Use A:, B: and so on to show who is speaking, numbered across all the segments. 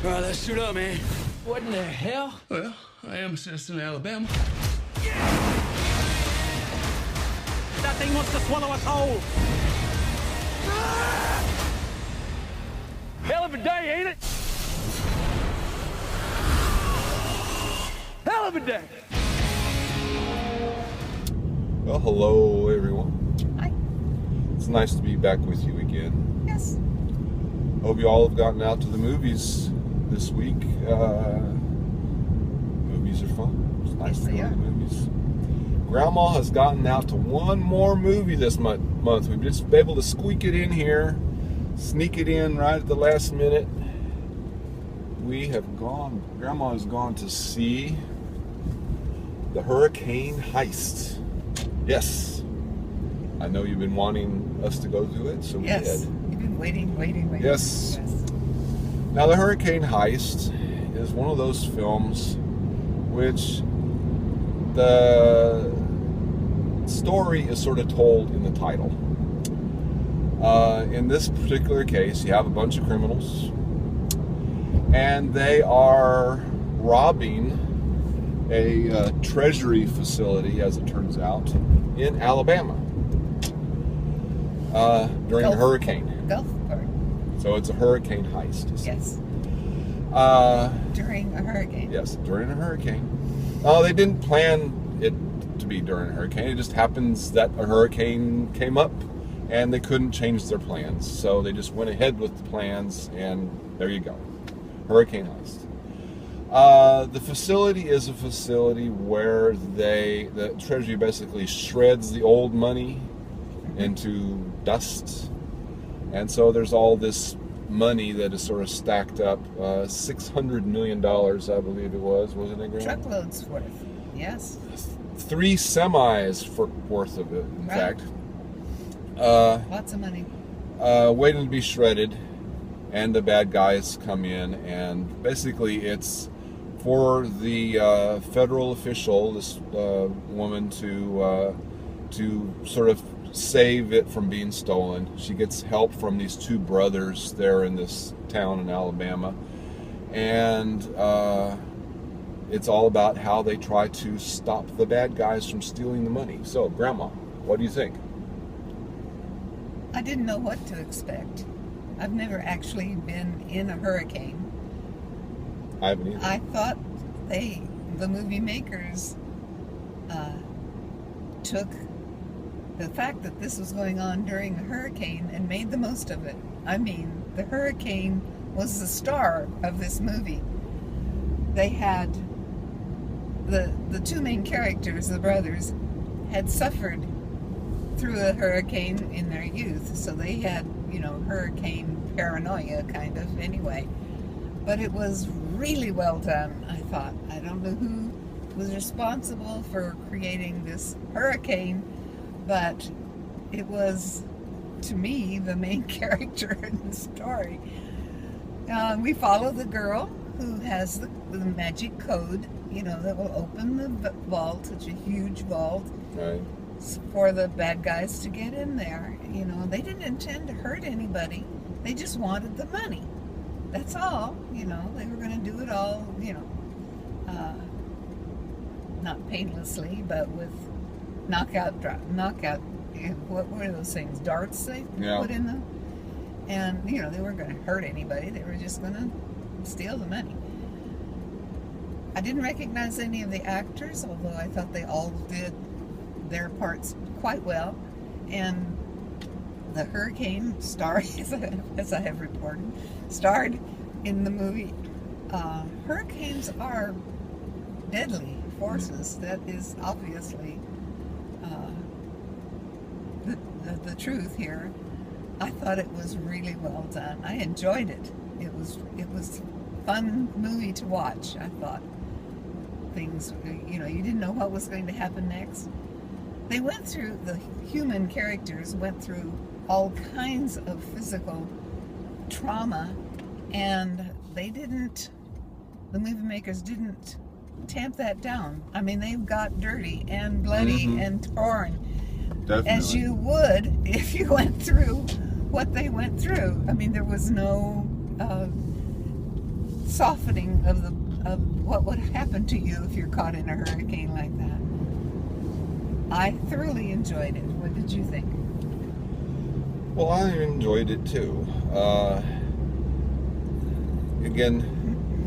A: All right, let's shoot up, man.
B: What in the hell?
A: Well, I am a citizen of Alabama.
B: That thing wants to swallow us whole. Hell of a day, ain't it? Hell of a day.
C: Well, hello everyone.
D: Hi.
C: It's nice to be back with you again.
D: Yes.
C: Hope you all have gotten out to the movies this week. Movies are fun. It's nice to go to the movies. Grandma has gotten out to one more movie this month. We've just been able to squeak it in here, sneak it in right at the last minute. Grandma has gone to see the Hurricane Heist. Yes. I know you've been wanting us to go to it, so we did.
D: You've been waiting.
C: Yes. Now, the Hurricane Heist is one of those films which the story is sort of told in the title. In this particular case, you have a bunch of criminals, and they are robbing a treasury facility, as it turns out, in Alabama during a hurricane.
D: Gulf part.
C: So it's a hurricane heist.
D: Yes. During a hurricane.
C: Yes, during a hurricane. Oh, they didn't plan it to be during a hurricane. It just happens that a hurricane came up and they couldn't change their plans. So they just went ahead with the plans, and there you go. Hurricane heist. The facility is a facility where the treasury basically shreds the old money into dust. And so there's all this money that is sort of stacked up. $600 million, I believe it was. Wasn't it, Graham?
D: Truckloads worth. Yes.
C: 3 semis worth of it, in fact.
D: Lots of money.
C: Waiting to be shredded. And the bad guys come in, and basically it's for the federal official, this woman, to sort of save it from being stolen. She gets help from these 2 brothers there in this town in Alabama, and it's all about how they try to stop the bad guys from stealing the money. So, Grandma, what do you think?
D: I didn't know what to expect. I've never actually been in a hurricane.
C: I haven't either.
D: I thought the movie makers, took the fact that this was going on during a hurricane and made the most of it. I mean, the hurricane was the star of this movie. They had the 2 main characters, the brothers, had suffered through a hurricane in their youth, so they had, hurricane paranoia kind of anyway. But it was really well done, I thought. I don't know who was responsible for creating this hurricane, but it was, to me, the main character in the story. We follow the girl who has the magic code, that will open the vault, such a huge vault,
C: Right.
D: for the bad guys to get in there. They didn't intend to hurt anybody. They just wanted the money. That's all. They were going to do it all, not painlessly, but with knockout, what were those things? Darts they put in them? And, they weren't going to hurt anybody. They were just going to steal the money. I didn't recognize any of the actors, although I thought they all did their parts quite well. And the hurricane star, as I have reported, starred in the movie. Hurricanes are deadly forces. That is obviously the truth here. I thought it was really well done. I enjoyed it. It was a fun movie to watch. I thought things, you didn't know what was going to happen next. They went through, the human characters went through all kinds of physical trauma, and the movie makers didn't tamp that down. I mean, they got dirty and bloody and torn.
C: Definitely.
D: As you would if you went through what they went through. I mean, there was no softening of what would happen to you if you're caught in a hurricane like that. I thoroughly enjoyed it. What did you think?
C: Well, I enjoyed it too. Again,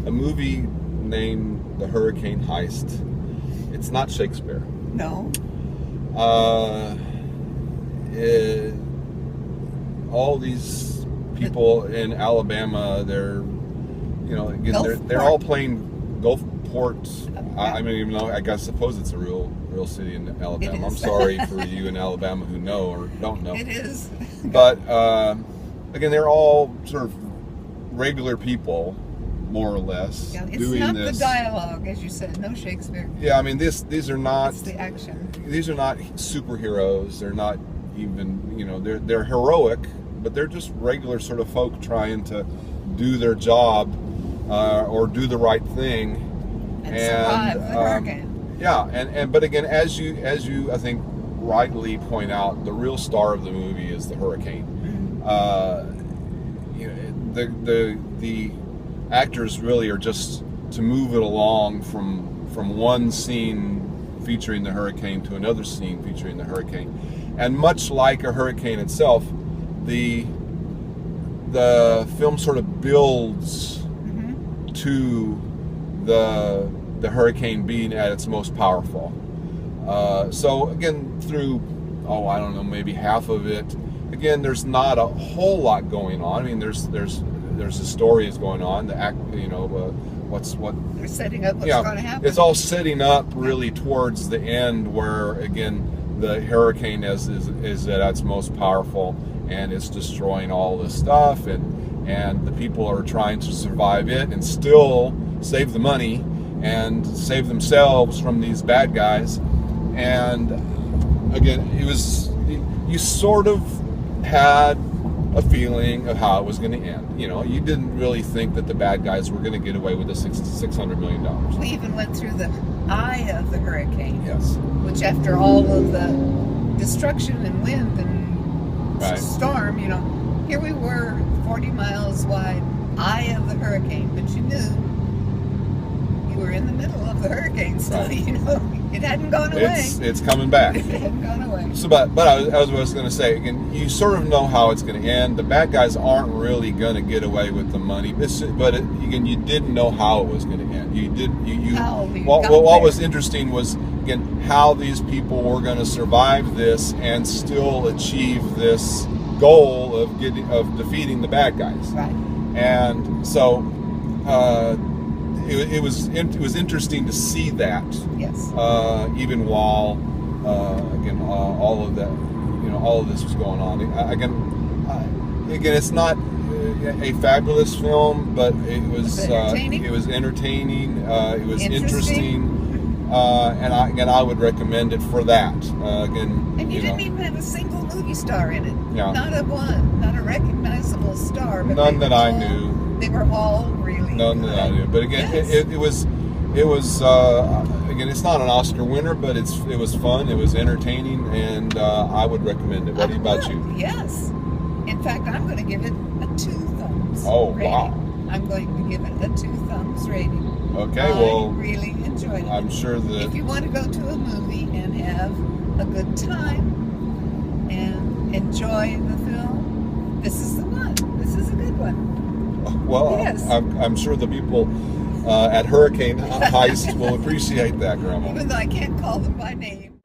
C: a movie named The Hurricane Heist. It's not Shakespeare.
D: No.
C: All these people in Alabama, they're all playing Gulfport. I mean, even though I suppose it's a real city in Alabama. I'm sorry for you in Alabama who know or don't know.
D: It is.
C: But again, they're all sort of regular people, more or less,
D: Yeah, it's
C: doing
D: not
C: this.
D: The dialogue, as you said. No Shakespeare.
C: Yeah, I mean, these are not.
D: It's the action.
C: These are not superheroes. They're not even, they're heroic, but they're just regular sort of folk trying to do their job or do the right thing
D: And survive the hurricane.
C: Yeah, but again, as you I think rightly point out, the real star of the movie is the hurricane. The actors really are just to move it along from one scene featuring the hurricane to another scene featuring the hurricane, and much like a hurricane itself, the film sort of builds to the hurricane being at its most powerful. So again, through I don't know, maybe half of it, again, there's not a whole lot going on. I mean, there's the story is going on. The act, what
D: they're setting up what's going to happen.
C: It's all setting up really towards the end, where again the hurricane is at its most powerful, and it's destroying all this stuff, and the people are trying to survive it and still save the money and save themselves from these bad guys. And again, you sort of had a feeling of how it was going to end. You didn't really think that the bad guys were going to get away with the $600 million.
D: We even went through the eye of the hurricane.
C: Yes.
D: Which, after all of the destruction and wind and storm, here we were, 40 miles wide, eye of the hurricane, but you knew you were in the middle of the hurricane still. It hadn't gone away.
C: It's coming back.
D: It hadn't gone away.
C: So, but I was going to say, again, you sort of know how it's going to end. The bad guys aren't really going to get away with the money, again, you didn't know how it was going to end. What was interesting was, again, how these people were going to survive this and still achieve this goal of defeating the bad guys.
D: Right.
C: And so it was interesting to see that.
D: Yes.
C: Even while again all of that, all of this was going on. Again, it's not a fabulous film, but it was entertaining. It was interesting. And I would recommend it for that.
D: And you didn't even have a single movie star in it.
C: Yeah.
D: Not a recognizable star. But
C: none that I knew.
D: They were all really
C: none
D: good.
C: that I knew. But again,
D: Yes.
C: it was again, it's not an Oscar winner, but it was fun. It was entertaining, and I would recommend it. What about you?
D: Yes. In fact, I'm going to give it a 2 thumbs.
C: Oh,
D: rating.
C: wow.
D: I'm going to give it a 2 thumbs rating.
C: Okay,
D: I
C: well,
D: really enjoyed it.
C: I'm sure that
D: If you want to go to a movie and have a good time and enjoy the film, this is the one. This is a good one.
C: well,
D: Yes.
C: I'm sure the people at Hurricane Heist will appreciate that, Grandma.
D: Even though I can't call them by name.